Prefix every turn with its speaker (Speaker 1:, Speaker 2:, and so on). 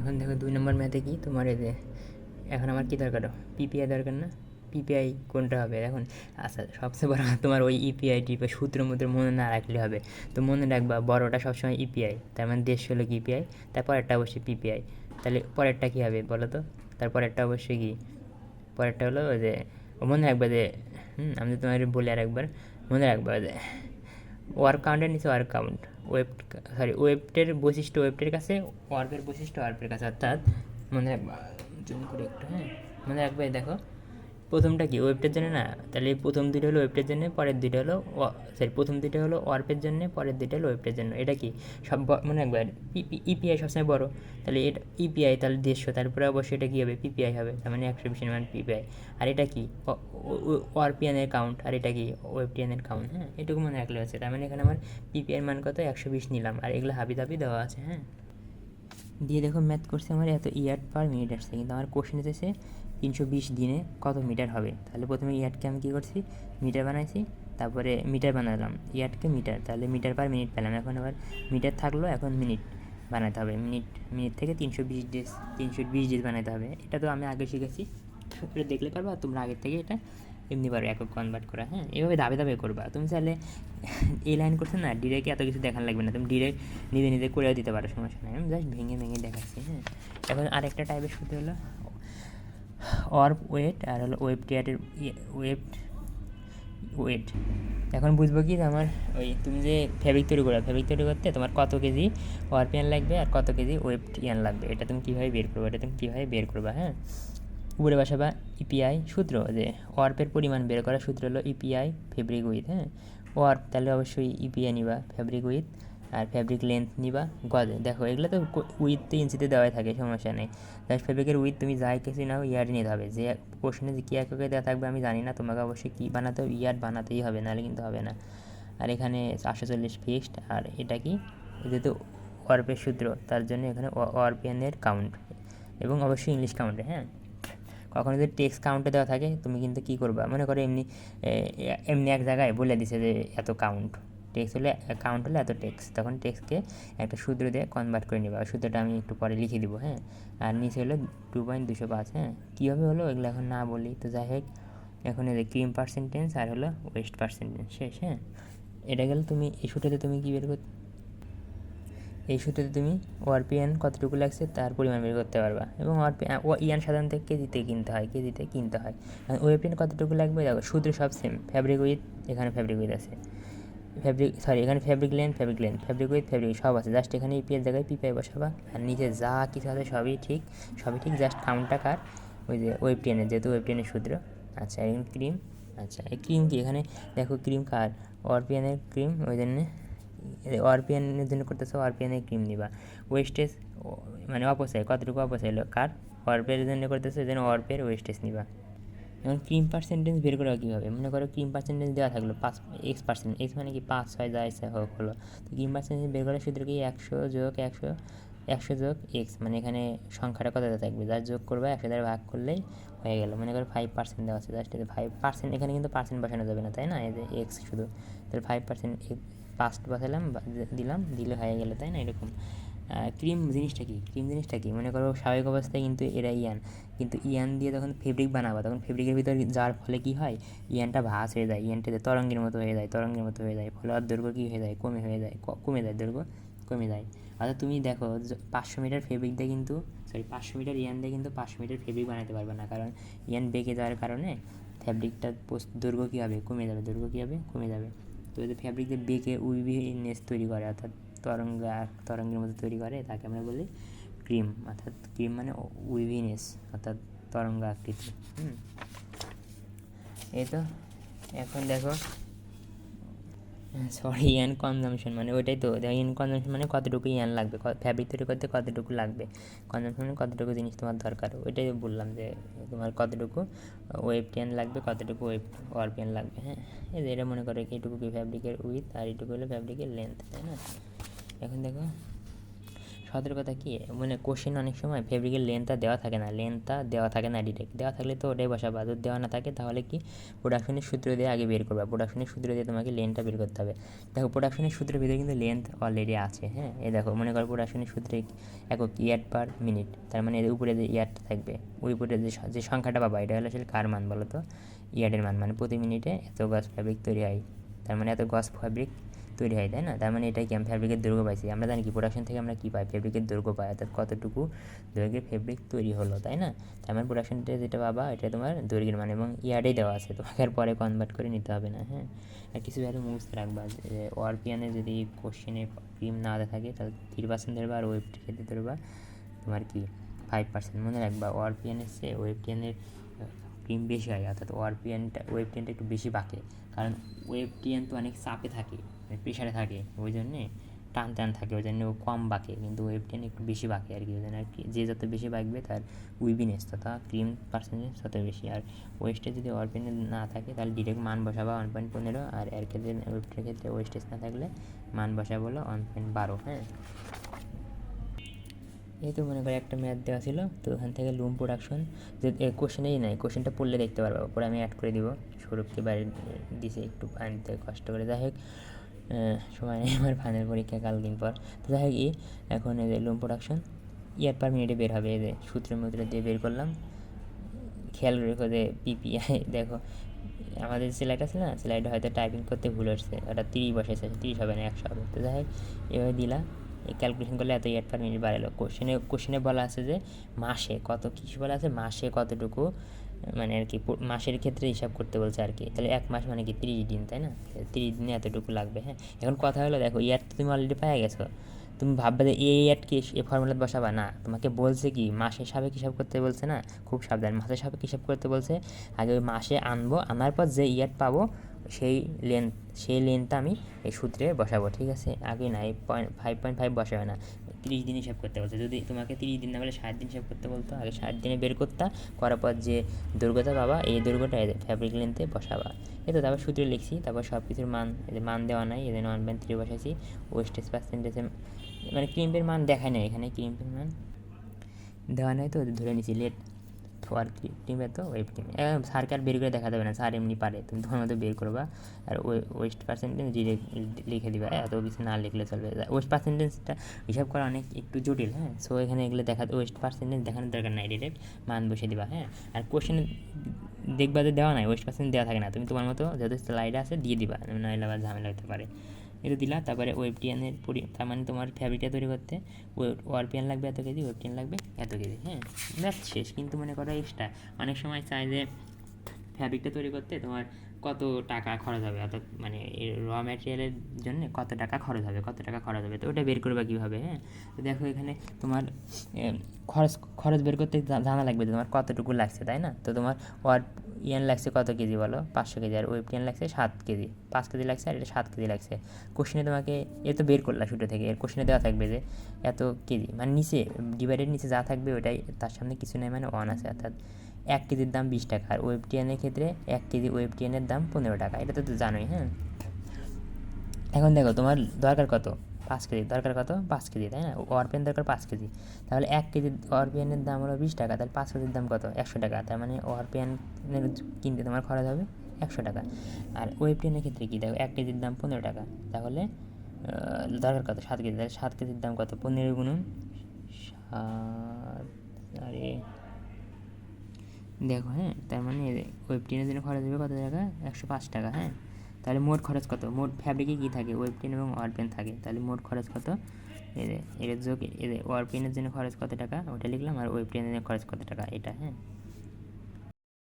Speaker 1: এখন দেখো 2 নম্বর ম্যাথে কি তোমার এই যে এখন আমার কী দরকার, পিপিআই দরকার না? পিপিআই কোনটা হবে এখন? আচ্ছা, সবচেয়ে বড় তোমার ওই ইপিআইটি বা সূত্র মধ্যে মনে না রাখলে হবে। তো মনে রাখবা বড়টা সবসময় ইপিআই, তার মানে দেশ হলো কি ইপিআই, তারপরেরটা অবশ্যই পিপিআই। তাহলে পরেরটা কী হবে বলো তো? তারপরেরটা অবশ্যই কি, পরেরটা হলো ওই যে মনে রাখবা যে আমি তো তোমার বলি আর একবার মনে রাখবা যে ওয়ার্ক কাউন্টের নিচে ওয়ার্ক কাউন্ট, ওয়েব ওয়েবটের বৈশিষ্ট্য ওয়েবটের কাছে, ওয়ার্পের বৈশিষ্ট্য ওয়ার্পের কাছে, অর্থাৎ মনে রাখবা জুম করে একটু, মনে রাখবে। দেখো প্রথমটা কি ওয়েবটের জন্য না, তাহলে প্রথম দুটো হলো ওয়েবটের জন্য, পরের দুটো হলো প্রথম দুটো হলো ওয়ার্পের জন্য, পরের দুটো হলো ওয়েবটের জন্য। এটা কি সব মনে রাখবে। আর ইপিআই সবসময় বড়, তাহলে এটা ইপিআই, তাহলে 150, তারপরে অবশ্যই এটা কী হবে, পিপিআই হবে, তার মানে 120 মান পিপিআই। আর এটা কি ওয়ারপিএনের কাউন্ট, আর এটা কি ওয়েবটিএনের কাউন্ট। এটুকু মনে রাখলে হচ্ছে। তার মানে এখানে আমার পিপিআইয়ের মান কত, 120 নিলাম, আর এগুলো হাবি দাবি দেওয়া আছে। দিয়ে দেখো ম্যাথ করছে আমার এত ইয়ার্ড পার মিনিট আসছে, কিন্তু আমার কোশ্চেন এসেছে 320 দিনে কত মিটার হবে। তাহলে প্রথমে ইয়ার্ডকে আমি কী করছি, মিটার বানাইছি, তারপরে মিটার বানালাম, ইয়ার্ডকে মিটার, তাহলে মিটার পার মিনিট পেলাম। এখন আবার মিটার থাকলো, এখন মিনিট বানাতে হবে। মিনিট থেকে 320 ডেজ বানাতে হবে। এটা তো আমি আগে শিখেছি, এটা দেখলে পারবা, তোমরা আগের থেকে এটা এমনি পারো একক কনভার্ট করা। এভাবে ধাপে ধাপে করবা। তুমি চাইলে এই লাইন করছো না, ডিরেক্ট এত কিছু দেখান লাগবে না, তুমি ডিরেক্ট নিজে নিজে করেও দিতে পারো, সমস্যা নেই। আমি জাস্ট ভেঙে ভেঙে দেখাচ্ছি। এখন আরেকটা টাইপের সূত্র হলো অর্ব ওয়েট, আর হলো ওয়েব টিয়ারের ওয়েট। এখন বুঝবো কি আমার ওই তুমি যে ফেব্রিক তৈরি করতে তোমার কত কেজি ওয়ারপিয়ান লাগবে আর কত কেজি ওয়েব টিয়ান লাগবে, এটা তুমি কীভাবে বের করবা। উপরে বসাবা ইপিআই সূত্র, যে ওয়ার্পের পরিমাণ বের করার সূত্র হলো ইপিআই ফেব্রিক উইথ। ওয়ার্প তাহলে অবশ্যই ইপিআই নিবা, ফেব্রিক উইথ আর ফেব্রিক লেন্থ নিবা গজে। দেখো এগুলো তো উইথ তো ইঞ্চিতে দেওয়াই থাকে, সমস্যা নেই। জাস্ট ফেব্রিকের উইথ তুমি যাই কিছু নাও ইয়ার্ড নিতে হবে। যে কোশ্চেনে যে কী এককে দেওয়া থাকবে আমি জানি না, তোমাকে অবশ্যই কী বানাতে হবে, ইয়ার্ড বানাতেই হবে, নাহলে কিন্তু হবে না। আর এখানে 440 ফিক্সড, আর এটা কি যেহেতু ওয়ার্পের সূত্র, তার জন্য এখানে ওয়ারপিয়ানের কাউন্ট, এবং অবশ্যই ইংলিশ কাউন্টে। কখনো যদি টেক্সট কাউন্টে দেওয়া থাকে, তুমি কিন্তু কী করবা, মনে করো এমনি এমনি এক জায়গায় বলে দিছে যে এত কাউন্ট, টেক্সট হলে কাউন্ট হলে এত টেক্সট, তখন টেক্সটকে একটা সূত্র দিয়ে কনভার্ট করে নেবা। সূত্রটা আমি একটু পরে লিখে দিব। আর নিচে হলো 2.205। কীভাবে হলো এগুলো এখন না বলি, তো যাই হোক। এখন এই যে ক্রিম পার্সেন্টেজ আর হলো ওয়েস্ট পার্সেন্টেজ শেষ। এটা গেলে তুমি এই সূত্রতে তুমি কী বের করতে, এই সূত্রতে তুমি ওয়ারপিএন কতটুকু লাগছে তার পরিমাণ বের করতে পারবা। এবং ইয়ান সাধারণত কেজিতে কিনতে হয়। ওয়েপিএন কতটুকু লাগবে দেখো, সূত্র সব সেম। ফ্যাব্রিক উইথ, এখানে ফ্যাব্রিক উইথ আছে, এখানে ফ্যাব্রিক লেন্থ, ফ্যাব্রিক উইথ সব আছে। জাস্ট এখানে ইপিএর জায়গায় পিপিআই বসাবা, আর নিচে যা কিছু আছে সবই ঠিক। জাস্ট কাউন্টটা কার, ওই যে ওয়েবটিএনের, যেহেতু ওয়েবটিএনের সূত্র। আচ্ছা এখন ক্রিম, আচ্ছা এই ক্রিম কি এখানে দেখো, ক্রিম কার, ওয়ারপিএনের ক্রিম, ওই জন্যে ওয়ারপিএনের জন্য করতেছে, ওয়ারপিএনের ক্রিম নিবা। ওয়েস্টেজ মানে অপচয়, কতটুকু অপচয় হলো কার, ওয়ার্পের জন্য করতেছে, ওই জন্য ওয়ার্পের ওয়েস্টেজ নিবা। এখন ক্রিম পার্সেন্টেজ বের করা কীভাবে, মনে করো ক্রিম পার্সেন্টেজ দেওয়া থাকলো 5x%, এক্স মানে কি 5, 6 যা ইচ্ছা হোক হলো। তো ক্রিম পার্সেন্টেজ বের করার সূত্র কি 100 যোগ 100 মানে এখানে সংখ্যাটা কত থাকবে, যার যোগ করবে 100 দ্বারা ভাগ করলেই হয়ে গেল। মনে করো 5% দেওয়া আছে, জাস্ট 5%, এখানে কিন্তু পার্সেন্ট বসানো যাবে না, তাই না, এই যে এক্স শুধু, তাহলে 5% পাস্ট বসালাম, দিলে হয়ে গেলো, তাই না। এরকম ক্রিম জিনিসটা কি মনে করো স্বাভাবিক অবস্থায় কিন্তু এরা কিন্তু ইয়ান দিয়ে যখন ফেব্রিক বানাবো, তখন ফেব্রিকের ভিতরে যার ফলে কী হয়, ইয়ানটা ভাঁজ হয়ে যায়, ইয়ানটাতে তরঙ্গের মতো হয়ে যায়, ফলে আর দৈর্ঘ্য কী হয়ে যায়, কমে যায়, দৈর্ঘ্য কমে যায়। অর্থাৎ তুমি দেখো 500 মিটার ফেব্রিক দিয়ে কিন্তু 500 মিটার ইয়ান দিয়ে কিন্তু 500 মিটার ফেব্রিক বানাতে পারবে না, কারণ ইয়ান বেঁকে যাওয়ার কারণে ফ্যাব্রিকটার দৈর্ঘ্য কী হবে, কমে যাবে। তো যদি ফ্যাব্রিক দিয়ে বেঁকে উইভিনেস তৈরি করে, অর্থাৎ তরঙ্গের মতো তৈরি করে, তাকে আমরা বলি ক্রিম। অর্থাৎ ক্রিম মানে উইভিনেস, অর্থাৎ তরঙ্গ আকৃতি। এই তো এখন দেখো, ইয়ান কনজামশন মানে ওইটাই তো, ইয়ান কনজামশন মানে কতটুকু ইয়ান লাগবে, ফ্যাব্রিক তৈরি করতে কতটুকু লাগবে, কনজামশন মানে কতটুকু জিনিস তোমার দরকার। ওইটাই বললাম যে তোমার কতটুকু ওয়েব টিয়ান লাগবে, কতটুকু ওয়ারপিয়ান লাগবে। এই যে এটা মনে করো এইটুকু কি ফ্যাব্রিকের উইথ, আর এইটুকু হলো ফ্যাব্রিকের লেন্থ, তাই না। এখন দেখো সতর্কতা কি, মানে কোশ্চেন অনেক সময় ফেব্রিকের লেন্থটা দেওয়া থাকে না ডিরেক্ট। দেওয়া থাকলে তো ওটাই বসাবা, যদি দেওয়া না থাকে তাহলে কি প্রোডাকশনের সূত্র দিয়ে আগে বের করবা। প্রোডাকশনের সূত্র দিয়ে তোমাকে লেন্থটা বের করতে হবে। দেখো প্রোডাকশনের সূত্রের ভিতরে কিন্তু লেন্থ অলরেডি আছে, হ্যাঁ। এই দেখো মনে করো প্রোডাকশনের সূত্রে একক ইয়ার্ড পার মিনিট, তার মানে এর উপরে যে ইয়ার্ডটা থাকবে, ওই উপরে যে সংখ্যাটা পাবা, এটা হলো আসলে কার মান বলো তো? ইয়ার্ডের মান, মানে প্রতি মিনিটে এত গজ ফ্যাব্রিক তৈরি হয়, তার মানে এত গজ ফ্যাব্রিক তৈরি হয়, তাই না? তার মানে এটাই কি আমি ফ্যাব্রিকের দৈর্ঘ্য পাইছি। আমরা জানি কি প্রোডাকশন থেকে আমরা কী পাই, ফ্যাব্রিকের দৈর্ঘ্য পাই, অর্থাৎ কতটুকু দৈর্ঘ্যের ফ্যাব্রিক তৈরি হলো, তাই না? তার মানে প্রোডাকশনটা যেটা পাবা এটা তোমার দৈর্ঘ্যের মান, এবং ইয়ার্ডেই দেওয়া আছে, তোমাকে আর পরে কনভার্ট করে নিতে হবে না, হ্যাঁ। আর কিছু ভ্যালু মুখস্থ রাখবা, যে ওআরপিএনে যদি কোশ্চেনে ক্রিম না দেওয়া থাকে তাহলে 3% ধরবা, আর ওয়েবটির ক্ষেত্রে ধরবা তোমার কি 5%। মনে রাখবা ওআরপিএনের চেয়ে ওয়েবটিএনের ক্রিম বেশি হয়, অর্থাৎ ওয়েবটিএনটা একটু বেশি বাঁকে, কারণ ওয়েবটিএন তো অনেক চাপে থাকে, প্রেশারে থাকে, ওই জন্যে টান থাকে, ওই জন্য ও কম বাঁকে, কিন্তু ওয়েবটিএন একটু বেশি বাঁকে আর কি। ওই জন্য আর কি যে যত বেশি বাঁকবে তার উইভিনেস তথা ক্রিম পার্সেন্টেজ তত বেশি। আর ওয়েস্টেজ যদি ওয়ারপিএনে না থাকে তাহলে ডিরেক্ট মান বসাবা 1.15, আর এর ক্ষেত্রে ওয়েবটির ক্ষেত্রে ওয়েস্টেজ না থাকলে মান বসাবো হলো 1.12, হ্যাঁ। এই তো মনে করো একটা ম্যাথ দেওয়া ছিল, তো ওখান থেকে লুম প্রোডাকশন যে কোশ্চেনেই নাই, কোশ্চেনটা পড়লে দেখতে পারবো, পরে আমি অ্যাড করে দিব। সৌরভকে বাইরে দিছে একটু আনতে কষ্ট করে, যাই হোক সময় নেই আমার, ফাইনাল পরীক্ষা কাল দিন পর। তো যাই হোক এখন এই যে লুম প্রোডাকশন ইয়ার পার মিনিটে বের হবে, এই যে সূত্রের মধ্যে দিয়ে বের করলাম। খেয়াল রেখো যে পিপিআই দেখো আমাদের স্লাইড আছে না, স্লাইডে হয়তো টাইপিং করতে ভুল হচ্ছে, ওটা 30 বসেছে, 30 হবে না 100 হবে। তো যাই হোক এভাবে দিলা, এই ক্যালকুলেশন করলে এত ইয়ার্ড পার মিনিট বাড়ালো। কোশ্চেনে বলা আছে যে মাসে কত, কিছু বলা আছে মাসে কতটুকু, মানে আর কি মাসের ক্ষেত্রে হিসাব করতে বলছে আর কি। তাহলে 1 মাস মানে কি 30 দিন, তাই না? 30 দিনে এতটুকু লাগবে, হ্যাঁ। এখন কথা হলো দেখো ইয়ার তো তুমি অলরেডি পেয়ে গেছো, তুমি ভাববে যে এই ইয়ারকে এই ফর্মুলাতে বসাবা না, তোমাকে বলছে কি মাসের সাপেক্ষে হিসাব করতে বলছে না, খুব সাবধান, মাসের সাপেক্ষে হিসাব করতে বলছে। আগে ওই মাসে আনবো, আনার পর যে ইয়ার পাবো সেই লেন্থটা আমি এই সূত্রে বসাবো, ঠিক আছে? আগে না এই 5.5 বসাবে না, 30 দিন হিসাব করতে বলছে। যদি তোমাকে 30 দিন না বলে 60 দিন হিসাব করতে বলতো, আগে 60 দিনে বের করতা, করার পর যে দৈর্ঘ্যটা পাবা এই দৈর্ঘ্যটা ফ্যাব্রিক লেন্থে বসাবা। এই তো তারপর সূত্রে লিখছি, তারপর সব কিছুর মান, এদের মান দেওয়া নাই, এদের 1.3 বসাইছি। ওয়েস্টেজ পার্সেন্টেজে মানে ক্রিম্পের মান দেখায় না এখানে, ক্রিম্পের মান দেওয়া নাই, তো ধরে নিছি লেট ফর ক্রিমে তো ওয়েব ক্রিম। স্যারকে আর বের করে দেখা যাবে না, স্যার এমনি পারে, তুমি তোমার মতো বের করবা। আর ওয়েস্ট পার্সেন্টেজ ডিরেক্ট লিখে দিবা, এত কিছু না লিখলে চলবে। ওয়েস্ট পার্সেন্টেজটা হিসাব করা অনেক একটু জটিল, হ্যাঁ। সো এখানে এগুলো ওয়েস্ট পার্সেন্টেজ দেখানোর দরকার নাই, ডিরেক্ট মান বসে দিবা, হ্যাঁ। আর কোশ্চেন দেখবা যে দেওয়া নাই, ওয়েস্ট পার্সেন্ট দেওয়া থাকে না, তুমি তোমার মতো যত স্লাইড আছে দিয়ে দিবা, নাহলে আবার ঝামেলা হতে পারে। এটা দিলা, তারপরে ওয়েবটিএনের তার মানে তোমার ফ্যাব্রিকটা তৈরি করতে ওয়ারপিএন লাগবে এত কেজি, ওয়েবটিএন লাগবে এত কেজি, হ্যাঁ। ম্যাথ শেষ। কিন্তু মনে করো এক্সট্রা অনেক সময় চাই যে ফ্যাব্রিকটা তৈরি করতে তোমার কত টাকা খরচ হবে, অর্থাৎ মানে র ম্যাটেরিয়ালের জন্য কত টাকা খরচ হবে, তো ওটা বের করবে কীভাবে, হ্যাঁ। তো দেখো এখানে তোমার খরচ বের করতে জানা লাগবে যে তোমার কতটুকু লাগছে, তাই না? তো তোমার ইয়ান লাগছে কত কেজি বলো, 500 কেজি, আর ওয়েবটিএন লাগছে 7 কেজি, 5 কেজি লাগছে, আর এটা 7 কেজি লাগছে। কোশ্চেনে তোমাকে এ তো বের করলা শুরু থেকে, এর কোশ্চেনে দেওয়া থাকবে যে এত কেজি, মানে নিচে ডিভাইডের নিচে যা থাকবে ওটাই, তার সামনে কিছু নেই, মানে 1 আছে, অর্থাৎ 1 কেজির দাম 20 টাকা। আর ওয়েবটিএনের ক্ষেত্রে 1 কেজি ওয়েবটিএনের দাম 15 টাকা, এটা তো জানোই, হ্যাঁ। এখন দেখো তোমার দরকার কত, 5 কেজি দরকার, কত 5 কেজি, তাই না? ওয়ারপেন দরকার 5 কেজি, তাহলে 1 কেজি ওয়ারপেনের দাম হলো 20 টাকা, তাহলে 5 কেজির দাম কত, 100 টাকা। তার মানে ওয়ারপেনের কিনতে তোমার খরচ হবে 100 টাকা। আর ওয়েবটিএনের ক্ষেত্রে কী দেখো, 1 কেজির দাম 15 টাকা, তাহলে দরকার কত, 7 কেজি, তাহলে 7 কেজির দাম কত, 15 গুণন 7, আরে দেখো, হ্যাঁ। তার মানে ওয়েবটিনের জন্য খরচ হবে কত টাকা, 105 টাকা, হ্যাঁ। তাহলে মোট খরচ কত, মোট ফ্যাব্রিকে কী থাকে, ওয়েবটিন এবং ওয়ারপেন থাকে, তাহলে মোট খরচ কত, এর যোগ ওয়ারপেনের জন্য খরচ কত টাকা ওটা লিখলাম, আর ওয়েবটিনের জন্য খরচ কত টাকা এটা, হ্যাঁ।